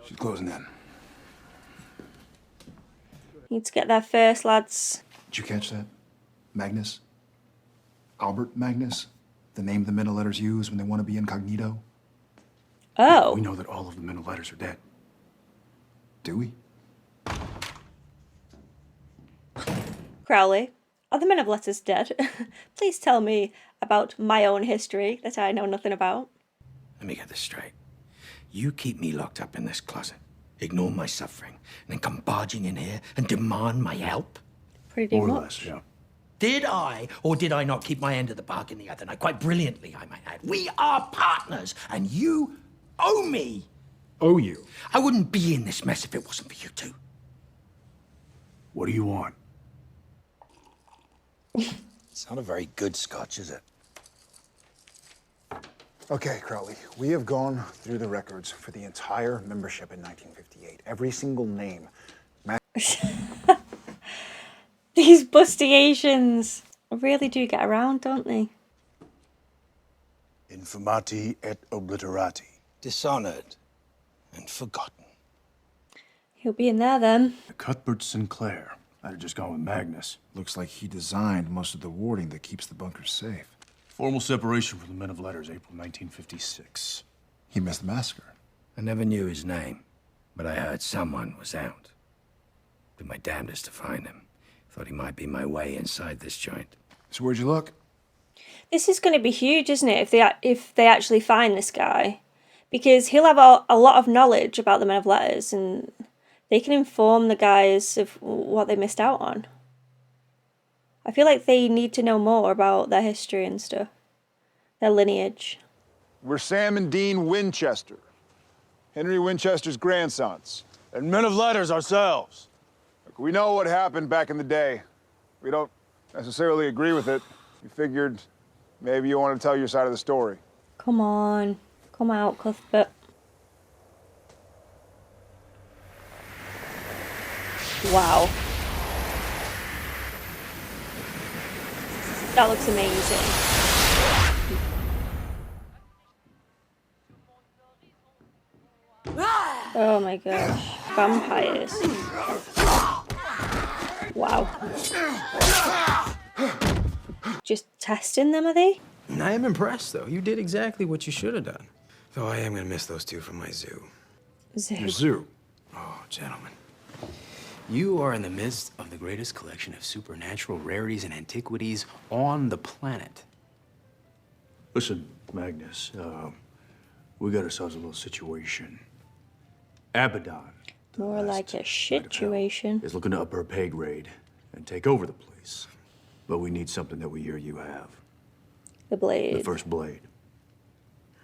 She's closing in. Need to get there first, lads. Did you catch that? Magnus? Albert Magnus? The name the middle letters use when they want to be incognito? Oh. We know that all of the middle letters are dead. Do we? Crowley, are the men of letters dead? Please tell me about my own history that I know nothing about. Let me get this straight. You keep me locked up in this closet, ignore my suffering, and then come barging in here and demand my help? Pretty More much. or less, yeah. Did I, or did I not keep my end of the bargain the other night? Quite brilliantly, I might add. We are partners, and you owe me. Owe you? I wouldn't be in this mess if it wasn't for you two. What do you want? It's not a very good scotch, is it? Okay, Crowley, we have gone through the records for the entire membership in 1958. Every single name. These bustigations really do get around, don't they? Infamati et obliterati. Dishonored and forgotten. He'll be in there then. Cuthbert Sinclair. I'd have just gone with Magnus. Looks like he designed most of the warding that keeps the bunkers safe. Formal separation from the men of letters, April 1956. He missed the massacre. I never knew his name, but I heard someone was out. Did my damnedest to find him. Thought he might be my way inside this joint. So where'd you look? This is going to be huge, isn't it, if they actually find this guy? Because he'll have a lot of knowledge about the men of letters, and they can inform the guys of what they missed out on. I feel like they need to know more about their history and stuff. Their lineage. We're Sam and Dean Winchester, Henry Winchester's grandsons. And men of letters ourselves. Look, we know what happened back in the day. We don't necessarily agree with it. We figured maybe you want to tell your side of the story. Come on. Come out, Cuthbert. Wow. That looks amazing. Oh my gosh. Vampires. Wow. Just testing them, are they? I am impressed, though. You did exactly what you should have done. Though I am gonna miss those two from my zoo. Your zoo. Oh, gentlemen. You are in the midst of the greatest collection of supernatural rarities and antiquities on the planet. Listen, Magnus, we got ourselves a little situation. Abaddon, More like a situation. is looking to up her pay grade and take over the place. But we need something that we hear you have. The blade. The first blade.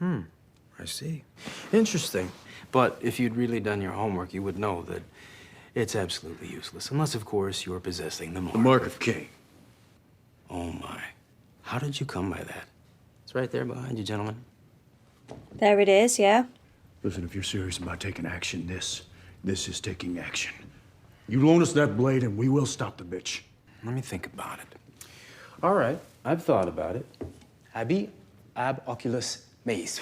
I see. Interesting. But if you'd really done your homework, you would know that it's absolutely useless. Unless, of course, you're possessing the mark. The Mark of Cain. Oh, my. How did you come by that? It's right there behind you, gentlemen. There it is, yeah. Listen, if you're serious about taking action, this is taking action. You loan us that blade and we will stop the bitch. Let me think about it. All right, I've thought about it. Abi ab oculus meis.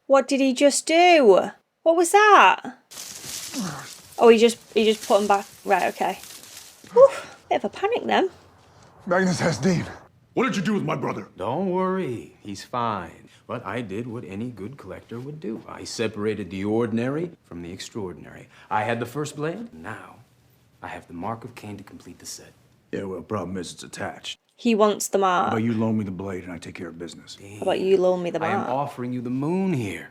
What did he just do? What was that? Oh, he just put him back. Right, okay. Whew, bit of a panic then. Magnus has Dean. What did you do with my brother? Don't worry, he's fine. But I did what any good collector would do. I separated the ordinary from the extraordinary. I had the first blade. Now, I have the Mark of Cain to complete the set. Yeah, well, problem is it's attached. He wants the How mark. about you loan me the blade and I take care of business? How about you loan me the I am mark? offering you the moon here.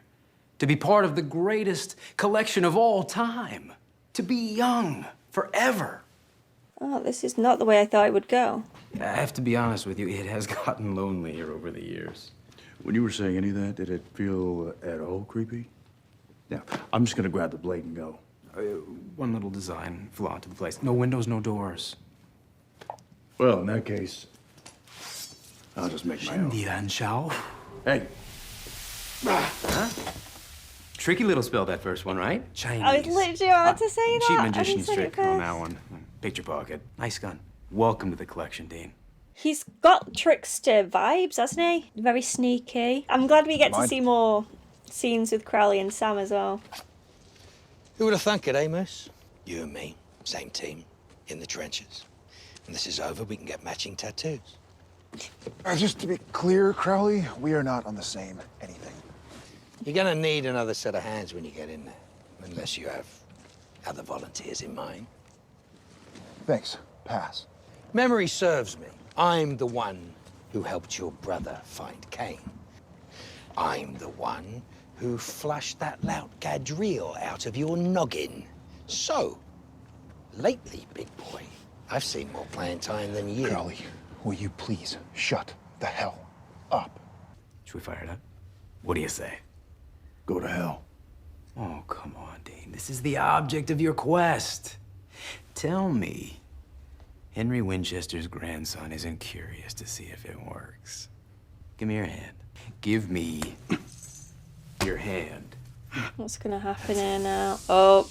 To be part of the greatest collection of all time. To be young forever. Oh, this is not the way I thought it would go. I have to be honest with you, it has gotten lonely here over the years. When you were saying any of that, did it feel at all creepy? Now, I'm just gonna grab the blade and go. One little design flaw to the place. No windows, no doors. Well, in that case, I'll just make my own. Shao. Hey, Tricky little spell, that first one, right? Chinese. I was literally about to say that. Cheap I didn't magician's say it trick on that first. one. Picture pocket. Nice gun. Welcome to the collection, Dean. He's got trickster vibes, hasn't he? Very sneaky. I'm glad we get to see more scenes with Crowley and Sam as well. Who would have thunk it, eh, Moose? You and me, same team, in the trenches. When this is over, we can get matching tattoos. Just to be clear, Crowley, we are not on the same anything. You're gonna need another set of hands when you get in there, unless you have other volunteers in mind. Thanks. Pass. Memory serves me. I'm the one who helped your brother find Kane. I'm the one who flushed that lout Gadriel out of your noggin. So, lately, big boy, I've seen more playing time than you. Crowley, will you please shut the hell up? Should we fire it up? What do you say? Go to hell. Oh, come on, Dean. This is the object of your quest. Tell me, Henry Winchester's grandson isn't curious to see if it works. Give me your hand. Give me your hand. What's gonna happen here now? Oh,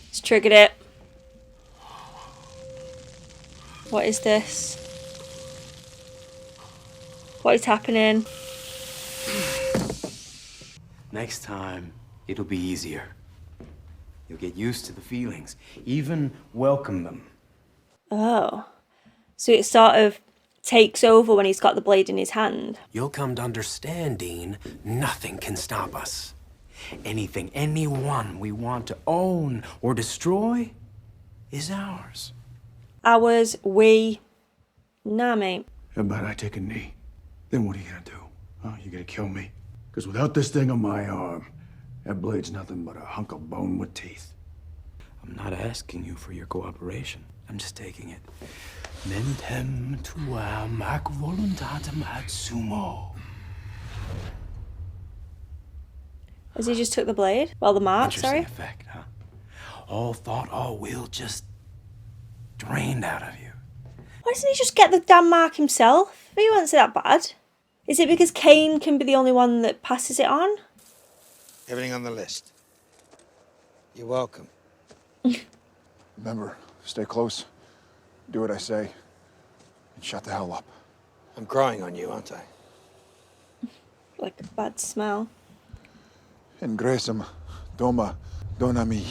it's triggered it. What is this? What is happening? Next time, it'll be easier. You'll get used to the feelings, even welcome them. Oh. So it sort of takes over when he's got the blade in his hand. You'll come to understand, Dean, nothing can stop us. Anything, anyone we want to own or destroy is ours. Ours, we. Nah, mate. How about I take a knee? Then what are you gonna do? Huh? You gonna kill me? Because without this thing on my arm, that blade's nothing but a hunk of bone with teeth. I'm not asking you for your cooperation. I'm just taking it. Mentem tuam ac voluntatem ad sumo. As he just took the blade? Well, the mark, sorry. Interesting effect, huh? All thought, all will just drained out of you. Why doesn't he just get the damn mark himself? He won't say that bad. Is it because Kane can be the only one that passes it on? Everything on the list. You're welcome. Remember, stay close, do what I say, and shut the hell up. I'm crying on you, aren't I? Like a bad smell. Ingresum doma dona mi.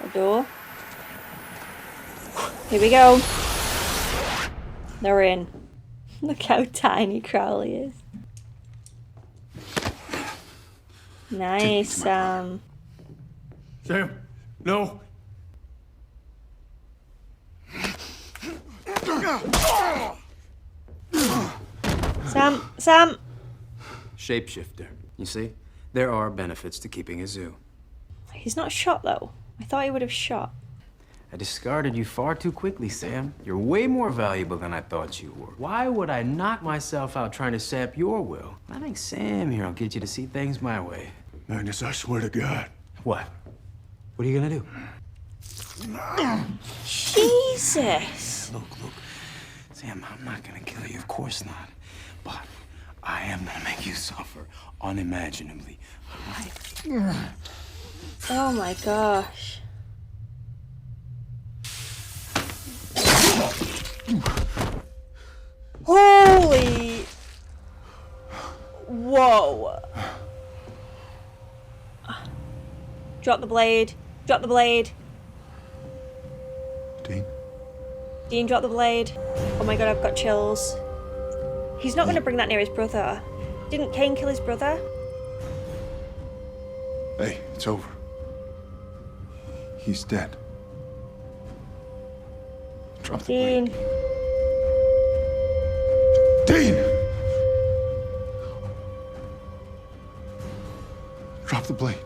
A door. Here we go. They're in. Look how tiny Crowley is. Nice, Sam, no. Sam! Shapeshifter. You see, there are benefits to keeping a zoo. He's not shot though. I thought he would have shot. I discarded you far too quickly, Sam. You're way more valuable than I thought you were. Why would I knock myself out trying to sap your will? I think Sam here will get you to see things my way. Magnus, I swear to God. What? What are you gonna do? Jesus! Look. Sam, I'm not gonna kill you, of course not. But I am gonna make you suffer unimaginably. All right? Oh my gosh. Holy... Whoa. Drop the blade. Drop the blade. Dean? Dean, drop the blade. Oh my god, I've got chills. He's not going to bring that near his brother. Didn't Kane kill his brother? Hey, it's over. He's dead. Drop the Dean. blade. Dean! Drop the blade.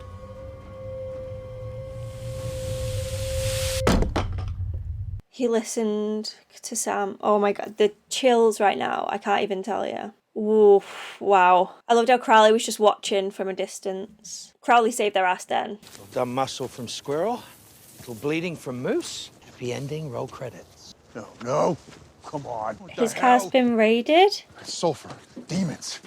He listened to Sam. Oh my god, the chills right now. I can't even tell you. Oof, wow. I loved how Crowley was just watching from a distance. Crowley saved their ass then. Little dumb muscle from Squirrel. Little bleeding from Moose. Happy ending, roll credits. No. Come on. What His the car's hell? been raided. Sulfur. Demons.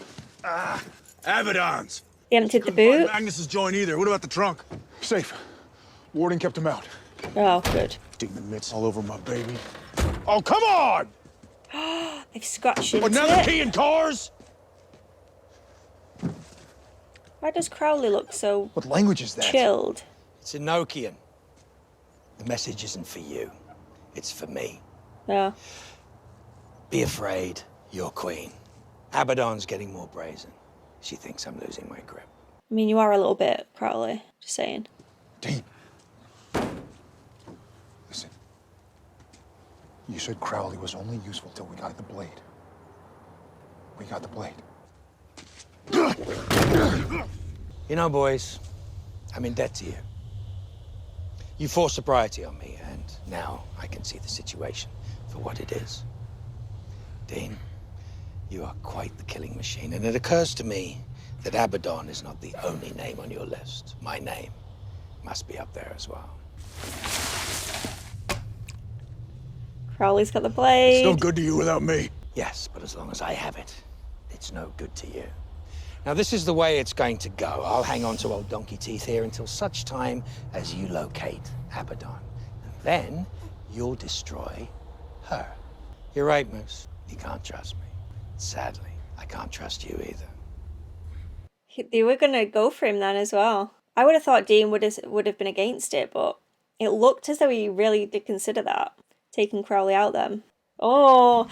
Abaddons. He emptied the Couldn't find boot. Magnus's joint either. What about the trunk? Safe. Warden kept him out. Oh, good. Demon mitts all over my baby. Oh, come on! They've scratched into Another it. key in cars? Why does Crowley look so What language is that? chilled? It's Enochian. The message isn't for you. It's for me. Yeah. Be afraid, you're queen. Abaddon's getting more brazen. She thinks I'm losing my grip. I mean, you are a little bit, Crowley. Just saying. Dean. Listen. You said Crowley was only useful till we got the blade. We got the blade. You know, boys, I'm in debt to you. You forced sobriety on me, and now I can see the situation for what it is. Dean, you are quite the killing machine, and it occurs to me that Abaddon is not the only name on your list. My name must be up there as well. Crowley's got the blade. Still good to you without me. Yes, but as long as I have it, it's no good to you. Now, this is the way it's going to go. I'll hang on to old Donkey Teeth here until such time as you locate Abaddon. And then you'll destroy her. You're right, Moose. You can't trust me. Sadly, I can't trust you either. They were going to go for him then as well. I would have thought Dean would have been against it, but it looked as though he really did consider that, taking Crowley out then. Oh,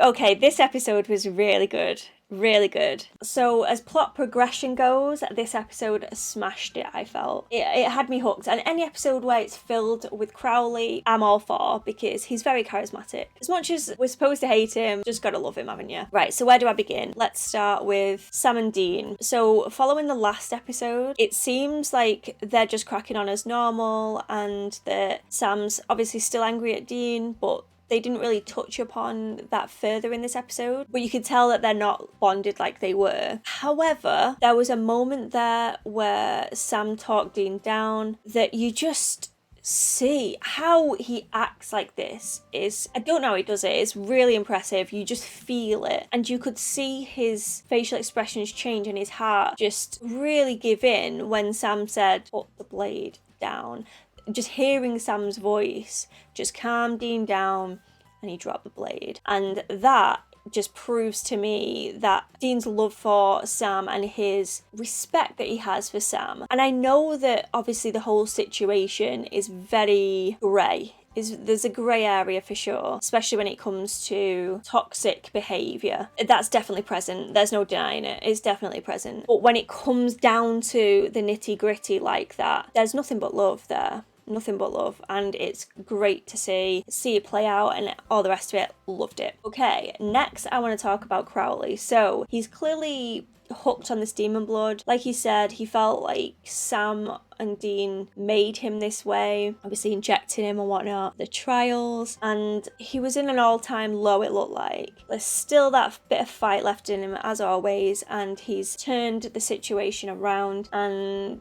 okay, this episode was really good. Really good. So as plot progression goes, this episode smashed it, I felt. It had me hooked. And any episode where it's filled with Crowley, I'm all for, because he's very charismatic. As much as we're supposed to hate him, just gotta love him, haven't you? Right, so where do I begin? Let's start with Sam and Dean. So following the last episode, it seems like they're just cracking on as normal, and that Sam's obviously still angry at Dean, but they didn't really touch upon that further in this episode, but you could tell that they're not bonded like they were. However, there was a moment there where Sam talked Dean down that you just see how he acts like this is, I don't know how he does it, it's really impressive. You just feel it, and you could see his facial expressions change and his heart just really give in when Sam said, "Put the blade down." Just hearing Sam's voice just calmed Dean down, and he dropped the blade. And that just proves to me that Dean's love for Sam and his respect that he has for Sam. And I know that obviously the whole situation is very grey. There's a grey area for sure, especially when it comes to toxic behaviour. That's definitely present. There's no denying it. It's definitely present. But when it comes down to the nitty-gritty like that, there's nothing but love there. Nothing but love, and it's great to see it play out and all the rest of it. Loved it. Okay, next I want to talk about Crowley. So he's clearly hooked on this demon blood. Like he said, he felt like Sam and Dean made him this way, obviously injecting him and whatnot, the trials, and he was in an all-time low, it looked like. There's still that bit of fight left in him as always, and he's turned the situation around, and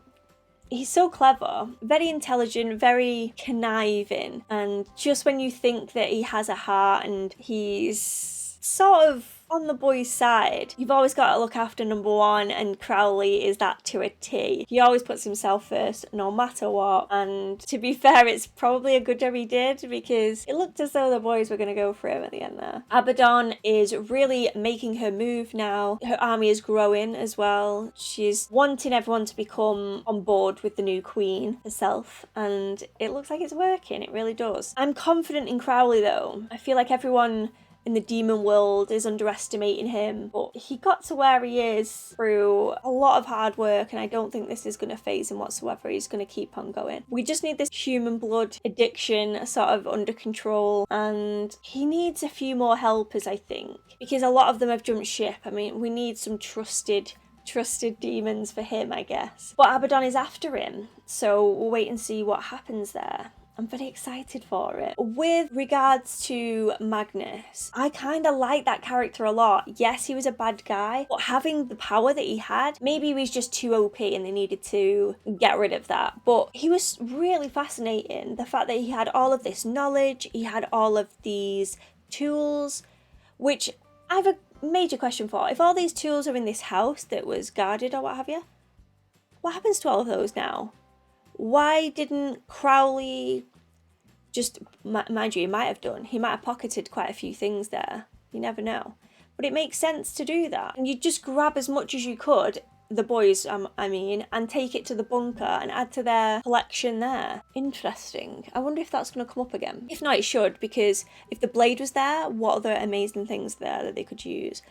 he's so clever, very intelligent, very conniving, and just when you think that he has a heart and he's sort of on the boy's side, you've always got to look after number one, and Crowley is that to a T. He always puts himself first, no matter what, and to be fair, it's probably a good job he did, because it looked as though the boys were going to go for him at the end there. Abaddon is really making her move now. Her army is growing as well. She's wanting everyone to become on board with the new queen herself, and it looks like it's working. It really does. I'm confident in Crowley though. I feel like everyone in the demon world is underestimating him, but he got to where he is through a lot of hard work, and I don't think this is going to faze him whatsoever. He's going to keep on going. We just need this human blood addiction sort of under control, and he needs a few more helpers, I think, because a lot of them have jumped ship. I mean, we need some trusted demons for him, I guess. But Abaddon is after him, so we'll wait and see what happens there. I'm very excited for it. With regards to Magnus, I kind of like that character a lot. Yes, he was a bad guy, but having the power that he had, maybe he was just too OP and they needed to get rid of that. But he was really fascinating. The fact that he had all of this knowledge, he had all of these tools, which I have a major question for. If all these tools are in this house that was guarded or what have you, what happens to all of those now? Why didn't Crowley just, mind you, he might have done. He might have pocketed quite a few things there. You never know. But it makes sense to do that. And you just grab as much as you could the boys, and take it to the bunker and add to their collection there. Interesting. I wonder if that's going to come up again. If not, it should, because if the blade was there, what other amazing things there that they could use?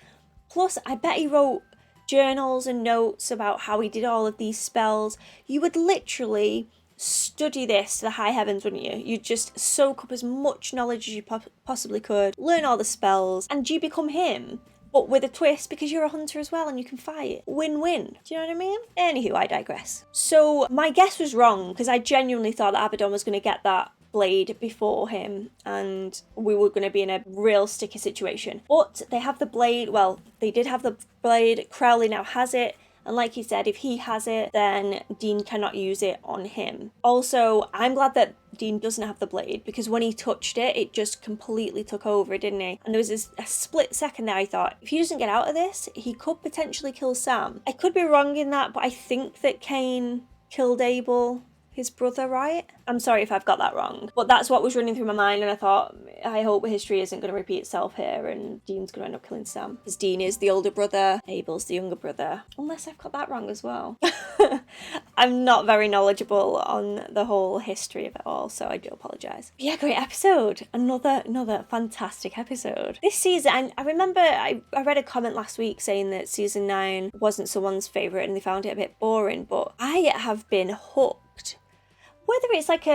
Plus, I bet he wrote journals and notes about how he did all of these spells. You would literally study this to the high heavens, wouldn't you? You'd just soak up as much knowledge as you possibly could, learn all the spells, and you become him, but with a twist because you're a hunter as well and you can fight. Win-win. Do you know what I mean? Anywho, I digress. So my guess was wrong, because I genuinely thought that Abaddon was going to get that blade before him and we were going to be in a real sticky situation. But they have the blade. Well, they did have the blade. Crowley now has it. And like he said, if he has it, then Dean cannot use it on him. Also, I'm glad that Dean doesn't have the blade, because when he touched it, it just completely took over, didn't he? And there was a split second there I thought, if he doesn't get out of this, he could potentially kill Sam. I could be wrong in that, but I think that Cain killed Abel, his brother, right? I'm sorry if I've got that wrong, but that's what was running through my mind, and I thought, I hope history isn't going to repeat itself here and Dean's going to end up killing Sam, because Dean is the older brother, Abel's the younger brother, unless I've got that wrong as well. I'm not very knowledgeable on the whole history of it all, so I do apologise. Yeah, great episode. Another fantastic episode. This season, I remember I read a comment last week saying that season 9 wasn't someone's favourite and they found it a bit boring, but I have been hooked. Whether it's like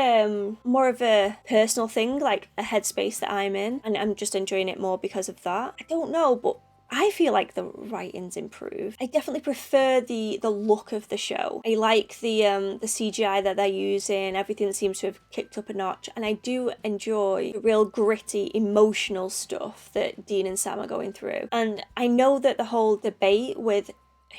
more of a personal thing, like a headspace that I'm in, and I'm just enjoying it more because of that, I don't know, but I feel like the writing's improved. I definitely prefer the look of the show. I like the CGI that they're using. Everything seems to have kicked up a notch, and I do enjoy the real gritty, emotional stuff that Dean and Sam are going through. And I know that the whole debate with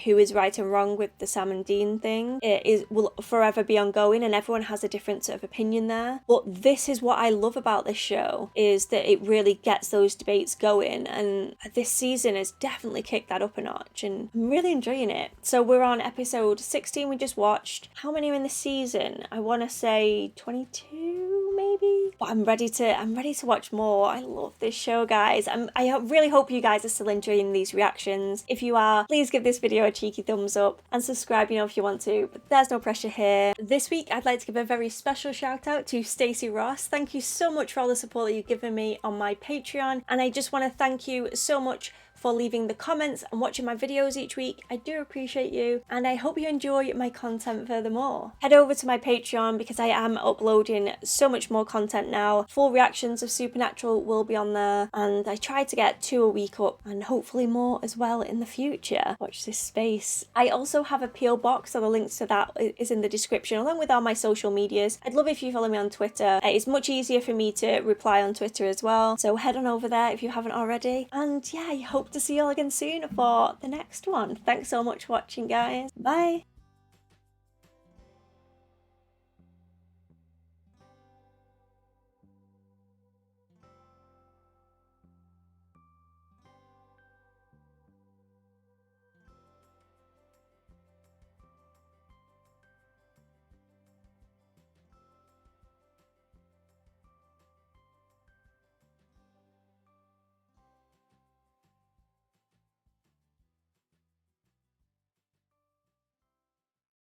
who is right and wrong with the Sam and Dean thing will forever be ongoing, and everyone has a different sort of opinion there. But this is what I love about this show, is that it really gets those debates going, and this season has definitely kicked that up a notch, and I'm really enjoying it. So we're on episode 16 we just watched. How many are in the season? I want to say 22 maybe, but I'm ready to watch more. I love this show, guys. I really hope you guys are still enjoying these reactions. If you are, please give this video a cheeky thumbs up and subscribe, if you want to, but there's no pressure here. This week I'd like to give a very special shout out to Stacy Ross. Thank you so much for all the support that you've given me on my Patreon, and I just want to thank you so much for leaving the comments and watching my videos each week. I do appreciate you, and I hope you enjoy my content furthermore. Head over to my Patreon because I am uploading so much more content now. Full reactions of Supernatural will be on there, and I try to get 2 a week up, and hopefully more as well in the future. Watch this space. I also have a PO box, so the links to that is in the description, along with all my social medias. I'd love if you follow me on Twitter. It's much easier for me to reply on Twitter as well, so head on over there if you haven't already. And yeah, I hope to see you all again soon for the next one. Thanks so much for watching, guys. Bye.